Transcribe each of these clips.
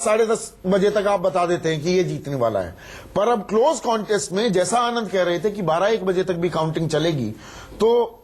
10:30 बजे तक आप बता देते हैं कि ये जीतने वाला है। पर अब क्लोज कॉन्टेस्ट में जैसा आनंद कह रहे थे कि 12-1 बजे तक भी काउंटिंग चलेगी, तो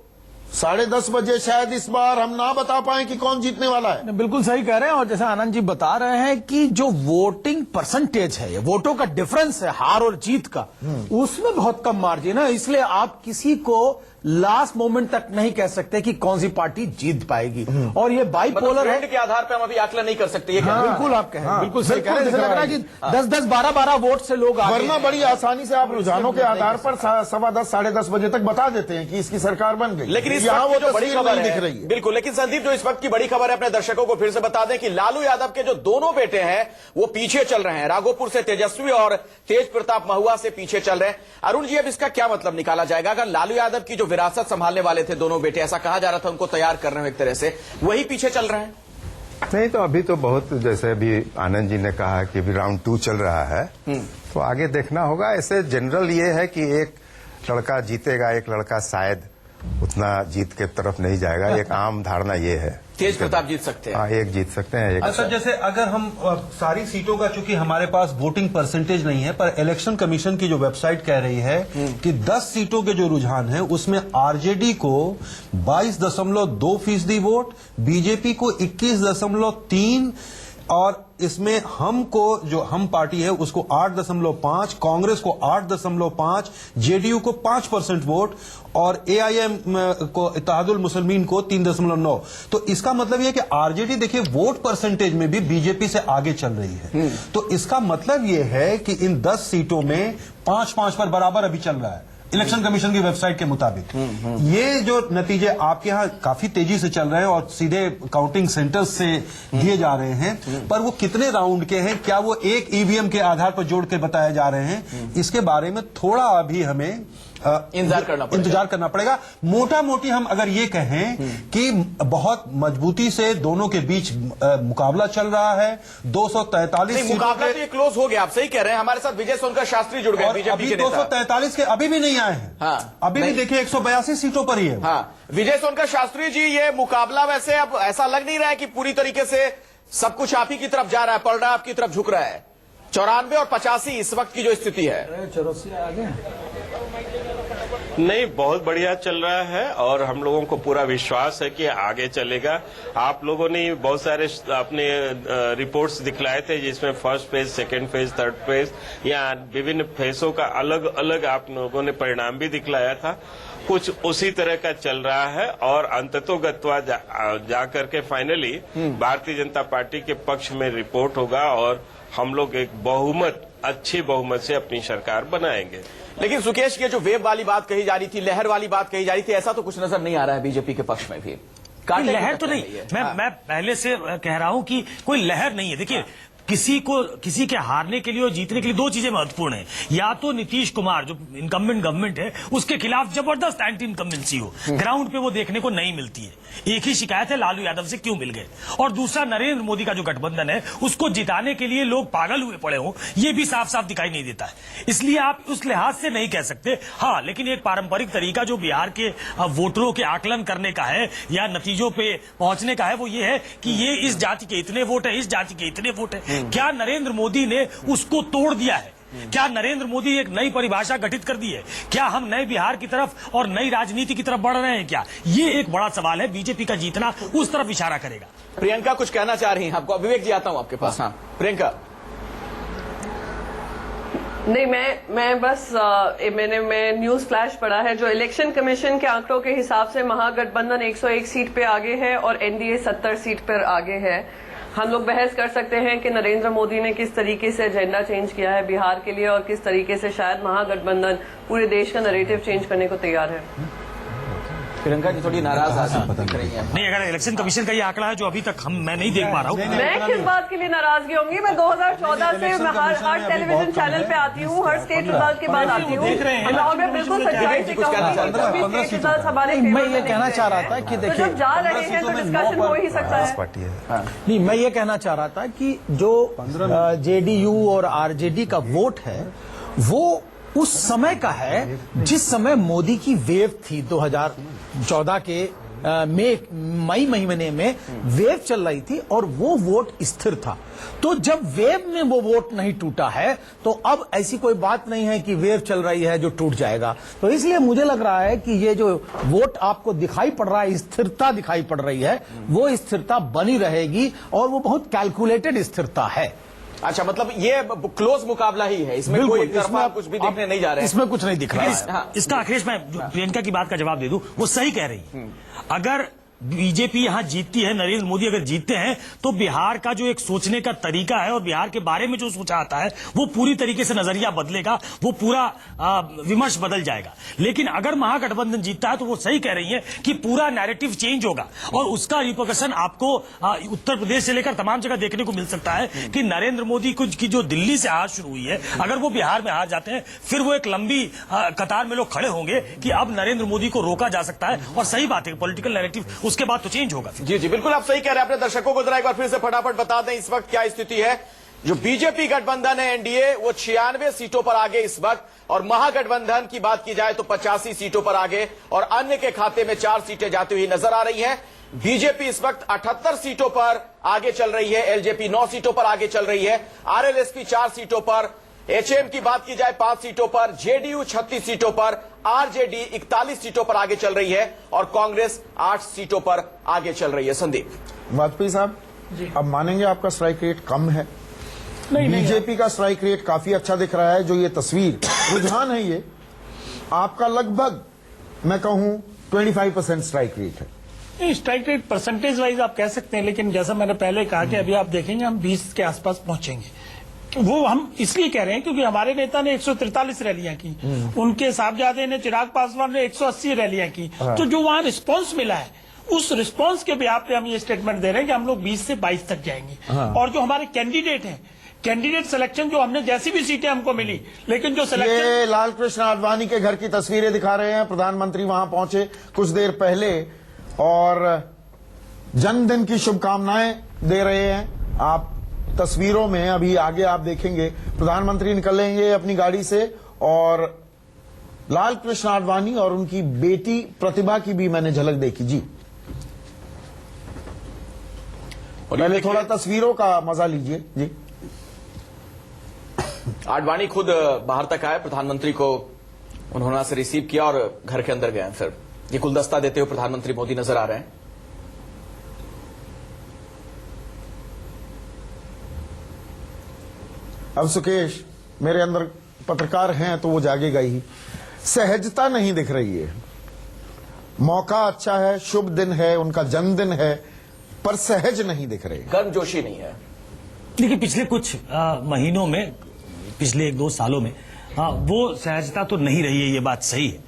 10:30 बजे शायद इस बार हम ना बता पाए कि कौन जीतने वाला है। बिल्कुल सही कह रहे हैं। और जैसा आनंद जी बता रहे हैं कि जो वोटिंग परसेंटेज है, वोटों का डिफरेंस है हार और जीत का, उसमें बहुत कम मार्जिन है। इसलिए आप किसी को लास्ट मोमेंट तक नहीं कह सकते कि कौन सी पार्टी जीत पाएगी। और ये बाइपोलर है के आधार पर हम अभी आकलन नहीं कर सकते। ये बिल्कुल आप कह रहे हैं, बिल्कुल सही कह रहे हैं। जैसे लग रहा है कि 10-10, 12-12 वोट से लोग आगे, वरना बड़ी आसानी से आप रुझानों के आधार पर 10:15, 10:30 बजे तक बता देते हैं कि इसकी सरकार बन गई। लेकिन इस यहाँ वक्त वो जो बड़ी खबर दिख रही है। बिल्कुल, लेकिन संदीप जो इस वक्त की बड़ी खबर है, अपने दर्शकों को फिर से बता दें कि लालू यादव के जो दोनों बेटे हैं वो पीछे चल रहे हैं। राघोपुर से तेजस्वी और तेज प्रताप महुआ से पीछे चल रहे हैं। अरुण जी, अब इसका क्या मतलब निकाला जाएगा? अगर लालू यादव की जो विरासत संभालने वाले थे दोनों बेटे, ऐसा कहा जा रहा था उनको तैयार कर रहे हैं एक तरह से, वही पीछे चल रहे हैं? नहीं, तो अभी तो बहुत, जैसे अभी आनंद जी ने कहा कि अभी राउंड 2 चल रहा है, तो आगे देखना होगा। ऐसे जनरल ये है कि एक लड़का जीतेगा, एक लड़का शायद उतना जीत के तरफ नहीं जाएगा। एक आम धारणा ये है। तेज प्रताप जीत सकते हैं। हाँ, एक जीत सकते हैं। अच्छा, जैसे अगर हम सारी सीटों का, चूंकि हमारे पास वोटिंग परसेंटेज नहीं है, पर इलेक्शन कमीशन की जो वेबसाइट कह रही है कि 10 सीटों के जो रुझान है उसमें आरजेडी को 22.2% वोट, बीजेपी को 21.3%, और इसमें हमको, जो हम पार्टी है उसको 8.5%, कांग्रेस को 8.5%, जेडीयू को 5% वोट, और एआईएम को, इत्तेहादुल मुस्लिमीन को 3.9%। तो इसका मतलब यह कि आरजेडी देखिए वोट परसेंटेज में भी बीजेपी से आगे चल रही है। तो इसका मतलब यह है कि इन 10 सीटों में 5-5 पर बराबर अभी चल रहा है इलेक्शन कमीशन की वेबसाइट के मुताबिक। ये जो नतीजे आपके यहाँ काफी तेजी से चल रहे हैं और सीधे काउंटिंग सेंटर्स से दिए जा रहे हैं, पर वो कितने राउंड के हैं, क्या वो एक ईवीएम के आधार पर जोड़ के बताए जा रहे हैं, इसके बारे में थोड़ा अभी हमें इंतजार करना पड़ेगा। मोटा मोटी हम अगर ये कहें कि बहुत मजबूती से दोनों के बीच मुकाबला चल रहा है। 243 मुकाबला तो ये क्लोज हो गया, आप सही कह रहे हैं। हमारे साथ विजय सोनकर शास्त्री जुड़ गए, बीजेपी अभी के नेता। 243 के अभी भी नहीं आए हैं। हाँ, अभी भी देखिए 182 सीटों पर ही है। हाँ, विजय सोनकर शास्त्री जी, ये मुकाबला वैसे अब ऐसा लग नहीं रहा है कि पूरी तरीके से सब कुछ आप ही की तरफ जा रहा है, पड़ रहा है, आपकी तरफ झुक रहा है। 94 और 85 इस वक्त की जो स्थिति है। 84 आगे नहीं, बहुत बढ़िया चल रहा है और हम लोगों को पूरा विश्वास है कि आगे चलेगा। आप लोगों ने बहुत सारे अपने रिपोर्ट्स दिखलाए थे, जिसमें first phase, second phase, third phase, या विभिन्न फेजों का अलग अलग आप लोगों ने परिणाम भी दिखलाया था। कुछ उसी तरह का चल रहा है और अंततोगत्वा जाकर के फाइनली भारतीय जनता पार्टी के पक्ष में रिपोर्ट होगा और हम लोग एक बहुमत, अच्छी बहुमत से अपनी सरकार बनाएंगे। लेकिन सुकेश, ये जो वेव वाली बात कही जा रही थी, लहर वाली बात कही जा रही थी, ऐसा तो कुछ नजर नहीं आ रहा है बीजेपी के पक्ष में भी। लहर तो नहीं, मैं पहले से कह रहा हूं कि कोई लहर नहीं है। देखिए, किसी के हारने के लिए और जीतने के लिए दो चीजें महत्वपूर्ण है। या तो नीतीश कुमार जो इनकम्बेंट गवर्नमेंट है उसके खिलाफ जबरदस्त एंटी इनकम्बेंसी हो, ग्राउंड पे वो देखने को नहीं मिलती है। एक ही शिकायत है, लालू यादव से क्यों मिल गए। और दूसरा, नरेंद्र मोदी का जो गठबंधन है उसको जिताने के लिए लोग पागल हुए पड़े हो, ये भी साफ साफ दिखाई नहीं देता है। इसलिए आप उस लिहाज से नहीं कह सकते। हाँ, लेकिन एक पारंपरिक तरीका जो बिहार के वोटरों के आकलन करने का है या नतीजों पे पहुंचने का है, वो ये है कि ये इस जाति के इतने वोट है, इस जाति के इतने वोट है। क्या नरेंद्र मोदी ने उसको तोड़ दिया है? क्या नरेंद्र मोदी एक नई परिभाषा गठित कर दी है? क्या हम नए बिहार की तरफ और नई राजनीति की तरफ बढ़ रहे हैं क्या? ये एक बड़ा सवाल है। बीजेपी का जीतना उस तरफ इशारा करेगा। प्रियंका कुछ कहना चाह रही हैं आपको? विवेक जी, आता हूं आपके पास। हाँ, प्रियंका। नहीं, मैं बस मैं न्यूज फ्लैश पढ़ा है। जो इलेक्शन कमीशन के आंकड़ों के हिसाब से महागठबंधन 101 सीट पे आगे है और एनडीए 70 सीट पर आगे है। हम लोग बहस कर सकते हैं कि नरेंद्र मोदी ने किस तरीके से एजेंडा चेंज किया है बिहार के लिए और किस तरीके से शायद महागठबंधन पूरे देश का नैरेटिव चेंज करने को तैयार है। प्रियंका जी थोड़ी नाराज आ रही है। नहीं, अगर इलेक्शन कमीशन का ये आंकड़ा है जो अभी तक मैं नहीं देख पा रहा हूँ। मैं किस बात के लिए नाराजगी होंगी? मैं 2014 से मैं हर टेलीविजन चैनल पे आती हूँ, हर स्टेट रिजल्ट के बाद आती हूँ और मैं बिल्कुल सच्चाई से कहूँगी हमारे। मैं ये कहना चाह रहा था कि देखिए, जा रहे हैं तो डिस्कशन हो ही सकता है। नहीं, मैं ये कहना चाह रहा था कि जो जेडीयू और आरजेडी का वोट है वो उस समय का है जिस समय मोदी की वेव थी 2014 के मई महीने में वेव चल रही थी और वो वोट स्थिर था। तो जब वेव में वो वोट नहीं टूटा है तो अब ऐसी कोई बात नहीं है कि वेव चल रही है जो टूट जाएगा। तो इसलिए मुझे लग रहा है कि ये जो वोट आपको दिखाई पड़ रहा है, स्थिरता दिखाई पड़ रही है, वो स्थिरता बनी रहेगी और वो बहुत कैलकुलेटेड स्थिरता है। अच्छा, मतलब ये क्लोज मुकाबला ही है, इसमें बिल्कुल, कोई तरफा इसमें कुछ भी देखने नहीं जा रहे हैं। इसमें कुछ नहीं दिख रहा है। हाँ। इसका अखिलेश, मैं जो प्रियंका की बात का जवाब दे दूं, वो सही कह रही है। अगर बीजेपी यहां जीतती है, नरेंद्र मोदी अगर जीतते हैं, तो बिहार का जो एक सोचने का तरीका है और बिहार के बारे में जो सोचा आता है वो पूरी तरीके से नजरिया बदलेगा, वो पूरा विमर्श बदल जाएगा। लेकिन अगर महागठबंधन जीतता है तो वो सही कह रही है कि पूरा नैरेटिव चेंज होगा और उसका रिपोर्कशन आपको उत्तर प्रदेश से लेकर तमाम जगह देखने को मिल सकता है कि नरेंद्र मोदी की जो दिल्ली से हार शुरू हुई है, अगर वो बिहार में हार जाते हैं, फिर वो एक लंबी कतार में लोग खड़े होंगे कि अब नरेंद्र मोदी को रोका जा सकता है। और सही बात है, पॉलिटिकल नैरेटिव उसके बाद तो चेंज होगा। जी जी, बिल्कुल आप सही कह रहे हैं। अपने दर्शकों को जरा एक बार फिर से फटाफट बता दें इस वक्त क्या स्थिति है। जो बीजेपी गठबंधन है एनडीए, वो 96 सीटों पर आगे इस वक्त, और महागठबंधन की बात की जाए तो 85 सीटों पर आगे, और अन्य के खाते में 4 सीटें जाती हुई नजर आ रही हैं। बीजेपी इस वक्त 78 सीटों पर आगे चल रही है, एलजेपी 9 सीटों पर आगे चल रही है, आरएलएसपी 4 सीटों पर, एचएम की बात की जाए 5 सीटों पर, जेडीयू 36 सीटों पर, आरजेडी 41 सीटों पर आगे चल रही है और कांग्रेस 8 सीटों पर आगे चल रही है। संदीप वाजपेयी साहब, अब मानेंगे आपका स्ट्राइक रेट कम है? बीजेपी का स्ट्राइक रेट काफी अच्छा दिख रहा है। जो ये तस्वीर रुझान है, ये आपका लगभग मैं कहूं 25% स्ट्राइक रेट है। स्ट्राइक रेट परसेंटेज वाइज आप कह सकते हैं, लेकिन जैसा मैंने पहले कहा कि अभी आप देखेंगे हम 20 के आसपास पहुंचेंगे। वो हम इसलिए कह रहे हैं क्योंकि हमारे नेता ने 143 रैलियां की, उनके साहबजादे ने चिराग पासवान ने 180 रैलियां की। तो जो वहां रिस्पांस मिला है, उस रिस्पांस के बिहार पे हम ये स्टेटमेंट दे रहे हैं कि हम लोग 20 से 22 तक जाएंगे। और जो हमारे कैंडिडेट हैं, कैंडिडेट सिलेक्शन जो हमने जैसी भी सीटें हमको मिली, लेकिन जो सिलेक्शन, ये लाल कृष्ण आडवाणी के घर की तस्वीरें दिखा रहे हैं। प्रधानमंत्री वहां पहुंचे कुछ देर पहले और जन्मदिन की शुभकामनाएं दे रहे हैं। आप तस्वीरों में अभी आगे आप देखेंगे प्रधानमंत्री निकलेंगे अपनी गाड़ी से, और लाल कृष्ण आडवाणी और उनकी बेटी प्रतिभा की भी मैंने झलक देखी। जी, पहले थोड़ा तस्वीरों का मजा लीजिए। जी, आडवाणी खुद बाहर तक आए, प्रधानमंत्री को उन्होंने से रिसीव किया और घर के अंदर गए। फिर ये गुलदस्ता देते हुए प्रधानमंत्री मोदी नजर आ रहे हैं। अब सुकेश, मेरे अंदर पत्रकार हैं तो वो जागेगा ही। सहजता नहीं दिख रही है। मौका अच्छा है, शुभ दिन है, उनका जन्मदिन है, पर सहज नहीं दिख रहे, गर्मजोशी नहीं है। देखिए, पिछले कुछ महीनों में, पिछले 1-2 सालों में वो सहजता तो नहीं रही है, ये बात सही है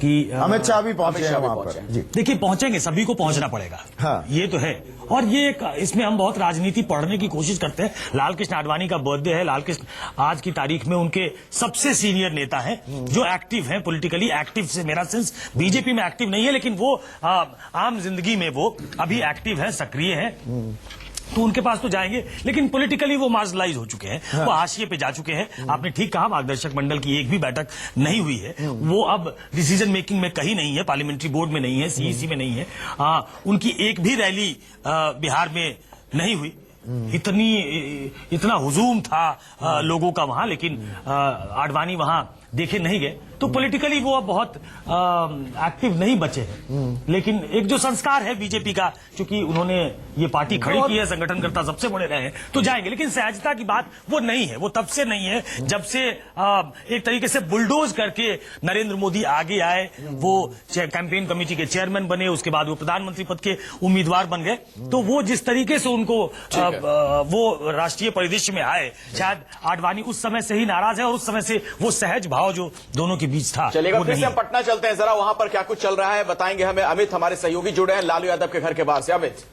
कि अमित शाह भी पहुंचे हैं वहां पहुंचे पर। हैं। जी, देखिए, पहुंचेंगे, सभी को पहुंचना पड़ेगा। हाँ। ये तो है। और ये इसमें हम बहुत राजनीति पढ़ने की कोशिश करते हैं। लाल कृष्ण आडवाणी का बर्थडे है। लाल कृष्ण आज की तारीख में उनके सबसे सीनियर नेता हैं, जो एक्टिव हैं, पॉलिटिकली एक्टिव से मेरा सेंस बीजेपी में एक्टिव नहीं है, लेकिन वो आम जिंदगी में वो अभी एक्टिव है, सक्रिय है। तो उनके पास तो जाएंगे, लेकिन पॉलिटिकली वो मार्जिनलाइज हो चुके हैं। हाँ। वो हाशिए पे जा चुके हैं। आपने ठीक कहा, मार्गदर्शक मंडल की एक भी बैठक नहीं हुई है। वो अब डिसीजन मेकिंग में कहीं नहीं है, पार्लियामेंट्री बोर्ड में नहीं है, सीईसी में नहीं है। उनकी एक भी रैली बिहार में नहीं हुई। इतना हुजूम था लोगों का वहां, लेकिन आडवाणी वहां देखे नहीं गए। तो पॉलिटिकली वो अब बहुत एक्टिव नहीं बचे हैं। लेकिन एक जो संस्कार है बीजेपी का, क्योंकि उन्होंने ये पार्टी खड़ी की है, संगठनकर्ता सबसे बड़े रहे हैं, तो जाएंगे। लेकिन सहजता की बात वो नहीं है, वो तब से नहीं है जब से एक तरीके से बुलडोज करके नरेंद्र मोदी आगे आए। वो कैंपेन कमेटी के चेयरमैन बने, उसके बाद वो प्रधानमंत्री पद के उम्मीदवार बन गए। तो वो जिस तरीके से उनको वो राष्ट्रीय परिदृश्य में आए, शायद आडवाणी उस समय से ही नाराज है और उस समय से वो सहज भाव जो दोनों के बीच था। चलिएगा, फिर से हम पटना चलते हैं, जरा वहां पर क्या कुछ चल रहा है बताएंगे हमें अमित, हमारे सहयोगी जुड़े हैं लालू यादव के घर के बाहर से। अमित,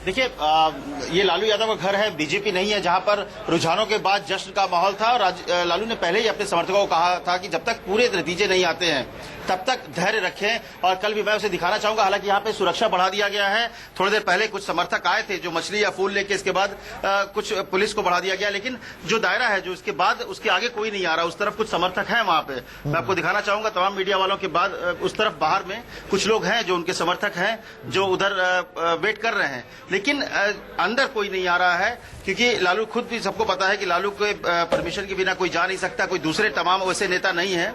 देखिए ये लालू यादव का घर है, बीजेपी नहीं है, जहां पर रुझानों के बाद जश्न का माहौल था और लालू ने पहले ही अपने समर्थकों को कहा था कि जब तक पूरे नतीजे नहीं आते हैं तब तक धैर्य रखें। और कल भी मैं उसे दिखाना चाहूंगा, हालांकि यहाँ पे सुरक्षा बढ़ा दिया गया है। थोड़ी देर पहले कुछ समर्थक आए थे जो मछली या फूल लेके, इसके बाद कुछ पुलिस को बढ़ा दिया गया, लेकिन जो दायरा है जो इसके बाद उसके आगे कोई नहीं आ रहा। उस तरफ कुछ समर्थक हैं वहां पे, मैं आपको दिखाना चाहूंगा। तमाम मीडिया वालों के बाद उस तरफ बाहर में कुछ लोग हैं जो उनके समर्थक हैं जो उधर वेट कर रहे हैं, लेकिन अंदर कोई नहीं आ रहा है, क्योंकि लालू खुद भी, सबको पता है कि लालू के परमिशन के बिना कोई जा नहीं सकता। कोई दूसरे तमाम वैसे नेता नहीं है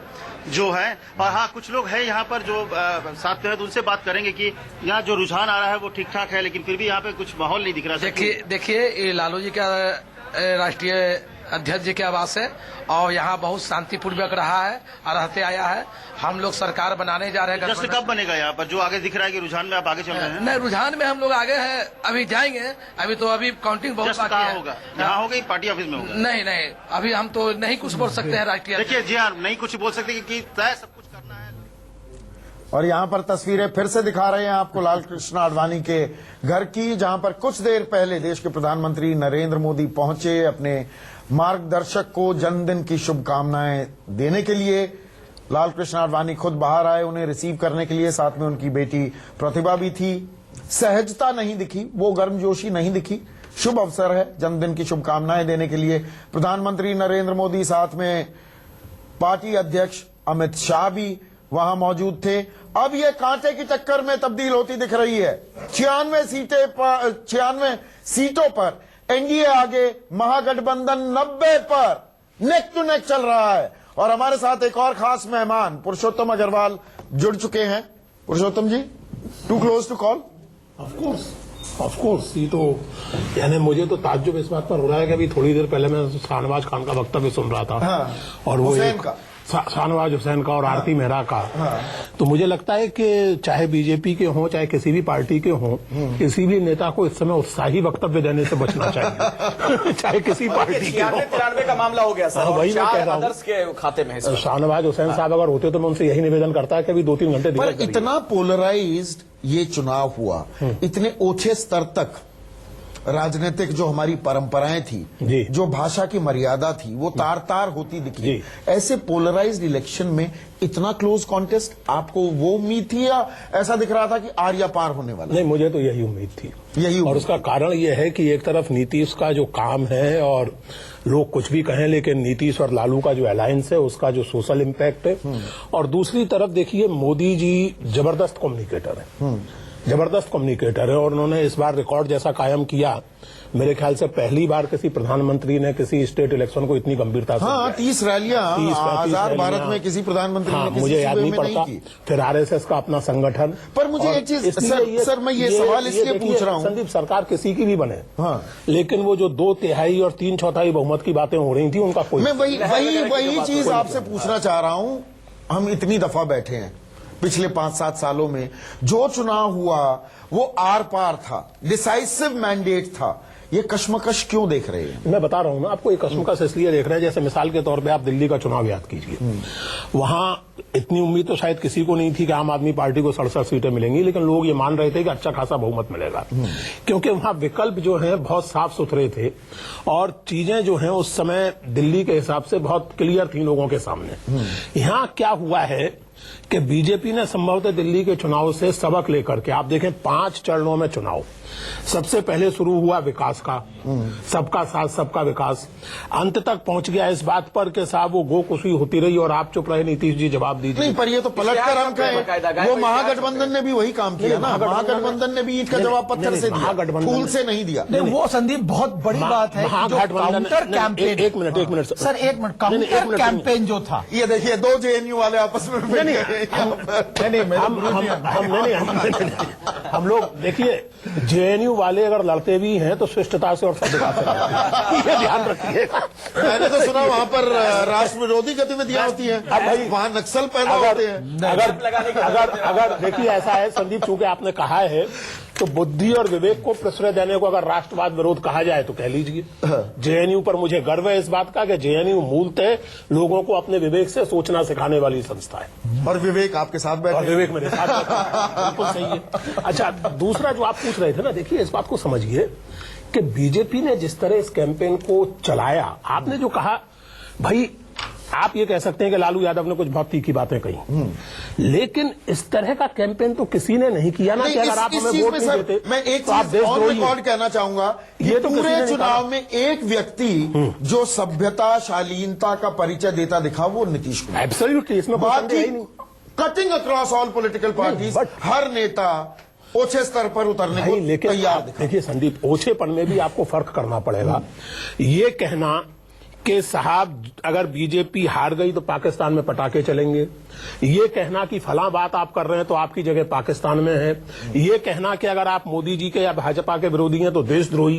जो है। और हाँ, कुछ लोग हैं यहाँ पर जो साथ में है, तो उनसे बात करेंगे कि यहाँ जो रुझान आ रहा है वो ठीक ठाक है, लेकिन फिर भी यहाँ पे कुछ माहौल नहीं दिख रहा। देखिए ये लालू जी का राष्ट्रीय अध्यक्ष जी के आवास है और यहाँ बहुत शांतिपूर्वक रहा है और रहते आया है। हम लोग सरकार बनाने जा रहे हैं। जश्न कब बनेगा यहाँ पर, जो आगे दिख रहा है कि रुझान में आप आगे चल रहे हैं? नहीं, रुझान में हम लोग आगे हैं, अभी जाएंगे। अभी काउंटिंग बहुत बाकी है। होगा यहाँ होगा, पार्टी ऑफिस में होगा? नहीं, अभी हम तो नहीं कुछ बोल सकते हैं राष्ट्रीय। देखिए जी हाँ, नहीं कुछ बोल सकते क्योंकि तय सब कुछ करना है। और यहां पर तस्वीरें फिर से दिखा रहे हैं आपको लाल कृष्ण आडवाणी के घर की, जहां पर कुछ देर पहले देश के प्रधानमंत्री नरेंद्र मोदी पहुंचे अपने मार्गदर्शक को जन्मदिन की शुभकामनाएं देने के लिए। लाल कृष्ण आडवाणी खुद बाहर आए उन्हें रिसीव करने के लिए, साथ में उनकी बेटी प्रतिभा भी थी। सहजता नहीं दिखी, वो गर्मजोशी नहीं दिखी। शुभ अवसर है जन्मदिन की शुभकामनाएं देने के लिए। प्रधानमंत्री नरेंद्र मोदी, साथ में पार्टी अध्यक्ष अमित शाह भी वहां मौजूद थे। अब ये कांटे की टक्कर में तब्दील होती दिख रही है। 96 सीटों पर एनडीए आगे, महागठबंधन 90 पर नेक टू नेक चल रहा है। और हमारे साथ एक और खास मेहमान पुरुषोत्तम अग्रवाल जुड़ चुके हैं। Purushottam ji, too close to call? Of course, ये तो यानी मुझे तो ताज्जुब इस बात पर हो रहा है कि अभी थोड़ी देर पहले मैं शाहनवाज खान का वक्तव्य सुन रहा था। हाँ, और वो हुसैन का, शाहनवाज हुसैन का और आरती मेहरा का। तो मुझे लगता है कि चाहे बीजेपी के हों चाहे किसी भी पार्टी के हों, किसी भी नेता को इस समय उत्साही वक्तव्य देने से बचना चाहिए। चाहे किसी पार्टी के हो। 93 का मामला हो गया सर, वही मैं कह रहा हूँ के खाते में। शाहनवाज हुसैन साहब अगर होते तो मैं उनसे यही निवेदन करता है कि अभी 2-3 घंटे पर इतना पोलराइज्ड ये चुनाव हुआ, इतने ओछे स्तर तक राजनीतिक जो हमारी परंपराएं थी, जो भाषा की मर्यादा थी, वो तार तार होती दिखी। ऐसे पोलराइज्ड इलेक्शन में इतना क्लोज कॉन्टेस्ट, आपको वो उम्मीद थी या ऐसा दिख रहा था कि आर्या पार होने वाला? नहीं, मुझे तो यही उम्मीद थी। और उसका कारण यह है कि एक तरफ नीतीश का जो काम है, और लोग कुछ भी कहें लेकिन नीतीश और लालू का जो अलायंस है उसका जो सोशल इम्पैक्ट है, और दूसरी तरफ देखिए मोदी जी जबरदस्त कम्युनिकेटर है, जबरदस्त कम्युनिकेटर है। और उन्होंने इस बार रिकॉर्ड जैसा कायम किया, मेरे ख्याल से पहली बार किसी प्रधानमंत्री ने किसी स्टेट इलेक्शन को इतनी गंभीरता से 30 रैलियां आजाद भारत में किसी प्रधानमंत्री ने मुझे याद नहीं पड़ता। फिर आरएसएस का अपना संगठन। पर मुझे एक चीज सर मैं ये सवाल इसलिए पूछ रहा हूं, संदीप, सरकार किसी की भी बने, लेकिन वो जो 2/3 और 3/4 बहुमत की बातें हो रही थी उनका कोई, मैं वही चीज आपसे पूछना चाह रहा हूं। हम इतनी दफा बैठे हैं पिछले 5-7 सालों में, जो चुनाव हुआ वो आर पार था, डिसाइसिव मैंडेट था। ये कश्मकश क्यों देख रहे हैं? मैं बता रहा हूं ना आपको, ये कश्मकश इसलिए देख रहे हैं, जैसे मिसाल के तौर पे आप दिल्ली का चुनाव याद कीजिए। वहां इतनी उम्मीद तो शायद किसी को नहीं थी कि आम आदमी पार्टी को 67 सीटें मिलेंगी, लेकिन लोग ये मान रहे थे कि अच्छा खासा बहुमत मिलेगा, क्योंकि वहां विकल्प जो है बहुत साफ सुथरे थे और चीजें जो है उस समय दिल्ली के हिसाब से बहुत क्लियर थी लोगों के सामने। यहां क्या हुआ है कि बीजेपी ने संभवतः दिल्ली के चुनाव से सबक लेकर के, आप देखें 5 चरणों में चुनाव, सबसे पहले शुरू हुआ विकास का, सबका साथ सबका विकास, अंत तक पहुंच गया इस बात पर कि साहब वो गोकुशी होती रही और आप चुप रहे, नीतीश जी जवाब दीजिए। नहीं, पर ये तो पलट कर हम कहें, वो महागठबंधन ने भी वही काम किया ना। महागठबंधन ने भी ईंट का जवाब पत्थर से दिया, फूल से नहीं दिया। वो संदीप बहुत बड़ी बात है। काउंटर कैंपेन, एक मिनट सर, एक मिनट, काउंटर कैंपेन जो था, ये देखिए 2 जेएनयू वाले आपस में हम लोग देखिए, जेएनयू वाले अगर लड़ते भी हैं तो शिष्टता से और सभ्यता से, ये ध्यान रखिए। मैंने तो सुना वहां पर राष्ट्र विरोधी गतिविधियां होती हैं, अब वहां नक्सल पैदा होते हैं। अगर देखिए ऐसा है संदीप, चूंकि आपने कहा है तो बुद्धि और विवेक को प्रश्रय देने को अगर राष्ट्रवाद विरोध कहा जाए तो कह लीजिए। जेएनयू पर मुझे गर्व है इस बात का कि जेएनयू मूलतः लोगों को अपने विवेक से सोचना सिखाने वाली संस्था है। और विवेक आपके साथ बैठे, और विवेक मेरे साथ बैठा है। बिल्कुल सही है। अच्छा, दूसरा जो आप पूछ रहे थे ना, देखिए इस बात को समझिए कि बीजेपी ने जिस तरह इस कैंपेन को चलाया, आपने जो कहा, भाई आप ये कह सकते हैं कि लालू यादव ने कुछ बहुत तीखी बातें कही, लेकिन इस तरह का कैंपेन तो किसी ने नहीं किया ना कि अगर आप हमें वोट नहीं देते मैं एक तो आप चीज ऑन देशद्रोही रिकॉर्ड कहना चाहूंगा, ये तो पूरे किसी ने चुनाव में एक व्यक्ति जो सभ्यता शालीनता का परिचय देता दिखा वो नीतीश कुमार। एब्सोल्युटली, इसमें कोई संदेह बाकी ही नहीं। Cutting across all political parties, हर नेता ओछे स्तर पर उतरने को लेकिन तैयार दिखा। देखिए संदीप, ओछेपन में भी आपको फर्क करना पड़ेगा। ये कहना कि साहब अगर बीजेपी हार गई तो पाकिस्तान में पटाखे चलेंगे, ये कहना कि फलां बात आप कर रहे हैं तो आपकी जगह पाकिस्तान में है, ये कहना कि अगर आप मोदी जी के या भाजपा के विरोधी हैं तो देशद्रोही